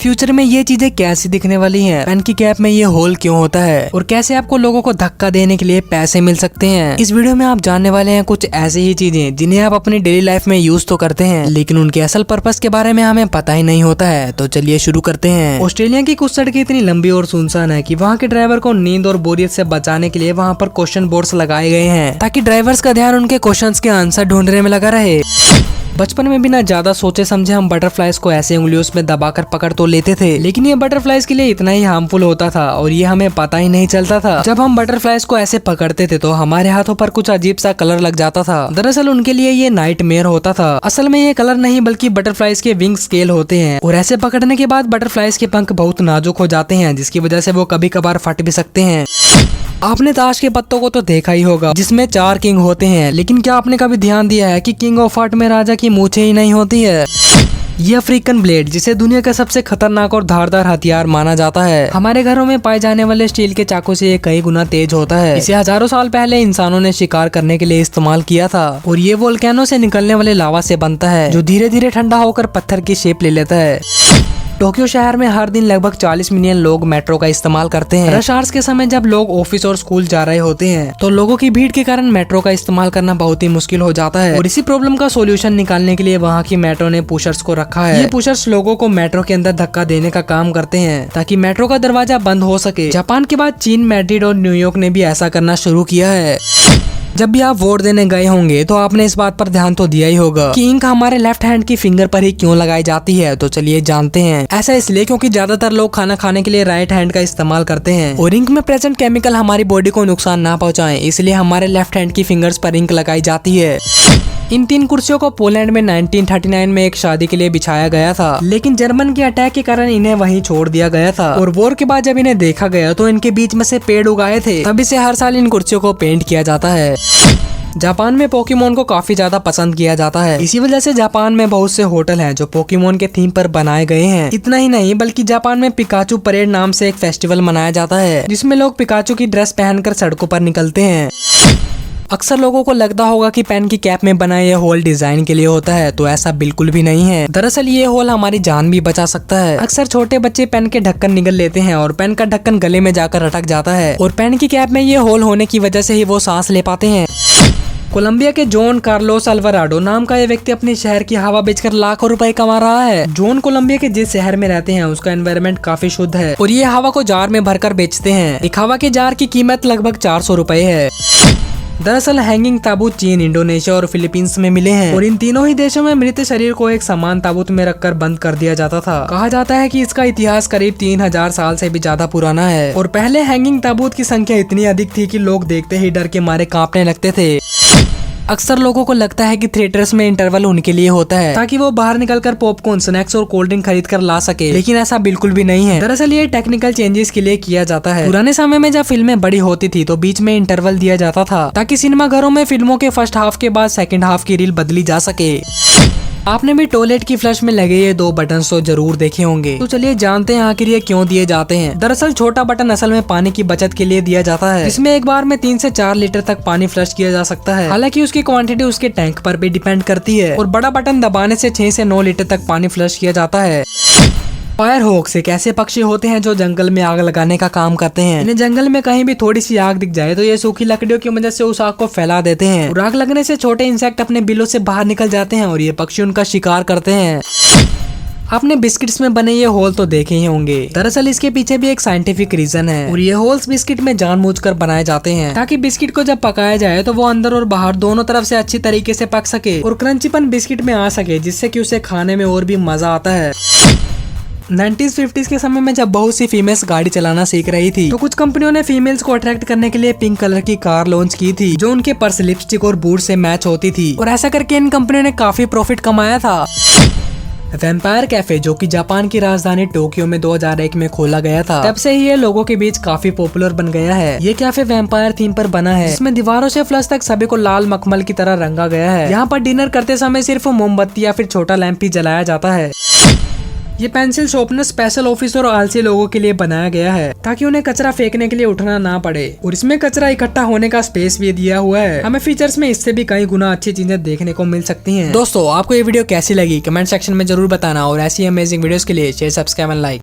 Future में ये चीजें कैसी दिखने वाली हैं, पेन की कैप में ये होल क्यों होता है और कैसे आपको लोगों को धक्का देने के लिए पैसे मिल सकते हैं। इस वीडियो में आप जानने वाले हैं कुछ ऐसी ही चीजें जिन्हें आप अपनी डेली लाइफ में यूज तो करते हैं लेकिन उनके असल पर्पस के बारे में हमें पता ही नहीं होता है। तो चलिए शुरू करते हैं। ऑस्ट्रेलिया की कुछ सड़कें इतनी लंबी और सुनसान है कि वहाँ के ड्राइवर को नींद और बोरियत से बचाने के लिए वहाँ पर क्वेश्चन बोर्ड्स लगाए गए हैं ताकि ड्राइवर्स का ध्यान उनके क्वेश्चंस के आंसर ढूंढने में लगा रहे। बचपन में बिना ज्यादा सोचे समझे हम बटरफ्लाइज को ऐसे उंगलियों में दबाकर पकड़ तो लेते थे, लेकिन ये बटरफ्लाइज के लिए इतना ही हार्मफुल होता था और ये हमें पता ही नहीं चलता था। जब हम बटरफ्लाइज को ऐसे पकड़ते थे तो हमारे हाथों पर कुछ अजीब सा कलर लग जाता था। दरअसल उनके लिए ये नाइटमेयर होता था। असल में ये कलर नहीं बल्कि बटरफ्लाइज के विंग स्केल होते हैं और ऐसे पकड़ने के बाद बटरफ्लाइज के पंख बहुत नाजुक हो जाते हैं जिसकी वजह से वो कभी कभार फट भी सकते हैं। आपने ताश के पत्तों को तो देखा ही होगा जिसमें 4 किंग होते हैं, लेकिन क्या आपने कभी ध्यान दिया है कि किंग ऑफ हार्ट में राजा की मूछें ही नहीं होती है। ये अफ्रीकन ब्लेड जिसे दुनिया का सबसे खतरनाक और धारदार हथियार माना जाता है, हमारे घरों में पाए जाने वाले स्टील के चाकू से ये कई गुना तेज होता है। इसे हजारों साल पहले इंसानों ने शिकार करने के लिए इस्तेमाल किया था और ये वोल्केनो से निकलने वाले लावा से बनता है जो धीरे धीरे ठंडा होकर पत्थर की शेप ले लेता है। टोक्यो शहर में हर दिन लगभग 40 मिलियन लोग मेट्रो का इस्तेमाल करते हैं। रश आवर्स के समय जब लोग ऑफिस और स्कूल जा रहे होते हैं तो लोगों की भीड़ के कारण मेट्रो का इस्तेमाल करना बहुत ही मुश्किल हो जाता है और इसी प्रॉब्लम का सोल्यूशन निकालने के लिए वहाँ की मेट्रो ने पुशर्स को रखा है। ये पुशर्स लोगों को मेट्रो के अंदर धक्का देने का काम करते हैं ताकि मेट्रो का दरवाजा बंद हो सके। जापान के बाद चीन, मैड्रिड और न्यूयॉर्क ने भी ऐसा करना शुरू किया है। जब भी आप वोट देने गए होंगे तो आपने इस बात पर ध्यान तो दिया ही होगा कि इंक हमारे लेफ्ट हैंड की फिंगर पर ही क्यों लगाई जाती है। तो चलिए जानते हैं। ऐसा इसलिए क्योंकि ज्यादातर लोग खाना खाने के लिए राइट हैंड का इस्तेमाल करते हैं और इंक में प्रेजेंट केमिकल हमारी बॉडी को नुकसान ना पहुंचाएं, इसलिए हमारे लेफ्ट हैंड की फिंगर्स पर इंक लगाई जाती है। इन 3 कुर्सियों को पोलैंड में 1939 में एक शादी के लिए बिछाया गया था, लेकिन जर्मन के अटैक के कारण इन्हें वहीं छोड़ दिया गया था और वॉर के बाद जब इन्हें देखा गया तो इनके बीच में से पेड़ उगाए थे। तभी से हर साल इन कुर्सियों को पेंट किया जाता है। जापान में पोकेमोन को काफी ज्यादा पसंद किया जाता है, इसी वजह से जापान में बहुत से होटल हैं जो पोकेमोन के थीम पर बनाए गए हैं। इतना ही नहीं बल्कि जापान में पिकाचू परेड नाम से एक फेस्टिवल मनाया जाता है जिसमें लोग पिकाचू की ड्रेस पहनकर सड़कों पर निकलते हैं। अक्सर लोगों को लगता होगा कि पेन की कैप में बना ये होल डिजाइन के लिए होता है, तो ऐसा बिल्कुल भी नहीं है। दरअसल ये होल हमारी जान भी बचा सकता है। अक्सर छोटे बच्चे पेन के ढक्कन निगल लेते हैं और पेन का ढक्कन गले में जाकर अटक जाता है और पेन की कैप में ये होल होने की वजह से ही वो सांस ले पाते हैं। कोलंबिया के जॉन कार्लोस अल्वाराडो नाम का ये व्यक्ति अपने शहर की हवा बेचकर लाखों रुपए कमा रहा है। जॉन कोलंबिया के जिस शहर में रहते हैं उसका एनवायरनमेंट काफी शुद्ध है और ये हवा को जार में भरकर बेचते हैं। एक हवा के जार की कीमत लगभग 400 रुपए है। दरअसल हैंगिंग ताबूत चीन, इंडोनेशिया और फिलीपींस में मिले हैं और इन तीनों ही देशों में मृत शरीर को एक समान ताबूत में रखकर बंद कर दिया जाता था। कहा जाता है कि इसका इतिहास करीब 3000 साल से भी ज्यादा पुराना है और पहले हैंगिंग ताबूत की संख्या इतनी अधिक थी कि लोग देखते ही डर के मारे कांपने लगते थे। अक्सर लोगों को लगता है कि थिएटर्स में इंटरवल उनके लिए होता है ताकि वो बाहर निकलकर पॉपकॉर्न, स्नैक्स और कोल्ड ड्रिंक खरीद कर ला सके, लेकिन ऐसा बिल्कुल भी नहीं है। दरअसल ये टेक्निकल चेंजेस के लिए किया जाता है। पुराने समय में जब फिल्में बड़ी होती थी तो बीच में इंटरवल दिया जाता था ताकि सिनेमा घरों में फिल्मों के फर्स्ट हाफ के बाद सेकेंड हाफ की रील बदली जा सके। आपने भी टॉयलेट की फ्लश में लगे ये 2 बटन तो जरूर देखे होंगे। तो चलिए जानते हैं आखिर ये क्यों दिए जाते हैं। दरअसल छोटा बटन असल में पानी की बचत के लिए दिया जाता है, जिसमें एक बार में 3 से 4 लीटर तक पानी फ्लश किया जा सकता है। हालांकि उसकी क्वांटिटी उसके टैंक पर भी डिपेंड करती है और बड़ा बटन दबाने से 6 से 9 लीटर तक पानी फ्लश किया जाता है। फायर हॉक्स एक ऐसे पक्षी होते हैं जो जंगल में आग लगाने का काम करते हैं। इन्हें जंगल में कहीं भी थोड़ी सी आग दिख जाए तो ये सूखी लकड़ियों की मदद से उस आग को फैला देते हैं और आग लगने से छोटे इंसेक्ट अपने बिलों से बाहर निकल जाते हैं और ये पक्षी उनका शिकार करते हैं। आपने बिस्किट्स में बने ये होल तो देखे ही होंगे। दरअसल इसके पीछे भी एक साइंटिफिक रीजन है और ये होल्स बिस्किट में जानबूझकर बनाए जाते हैं ताकि बिस्किट को जब पकाया जाए तो वो अंदर और बाहर दोनों तरफ से अच्छी तरीके से पक सके और क्रंचीपन बिस्किट में आ सके, जिससे कि उसे खाने में और भी मजा आता है। 1950s के समय में जब बहुत सी फीमेल्स गाड़ी चलाना सीख रही थी तो कुछ कंपनियों ने फीमेल्स को अट्रैक्ट करने के लिए पिंक कलर की कार लॉन्च की थी जो उनके पर्स, लिपस्टिक और बूट से मैच होती थी और ऐसा करके इन कंपनियों ने काफी प्रॉफिट कमाया था। वैम्पायर कैफे जो कि जापान की राजधानी टोक्यो में 2001 में खोला गया था, तब से ही ये लोगों के बीच काफी पॉपुलर बन गया है। ये कैफे वैम्पायर थीम पर बना है, जिसमें दीवारों से फ्लश तक सभी को लाल मखमल की तरह रंगा गया है। यहाँ पर डिनर करते समय सिर्फ मोमबत्ती या फिर छोटा लैंप ही जलाया जाता है। ये पेंसिल शॉर्पनर स्पेशल ऑफिस और आलसी लोगों के लिए बनाया गया है ताकि उन्हें कचरा फेंकने के लिए उठना ना पड़े, और इसमें कचरा इकट्ठा होने का स्पेस भी दिया हुआ है। हमें फीचर्स में इससे भी कई गुना अच्छी चीजें देखने को मिल सकती हैं। दोस्तों, आपको ये वीडियो कैसी लगी कमेंट सेक्शन में जरूर बताना, और ऐसी अमेजिंग वीडियोस के लिए शेयर, सब्सक्राइब एंड लाइक।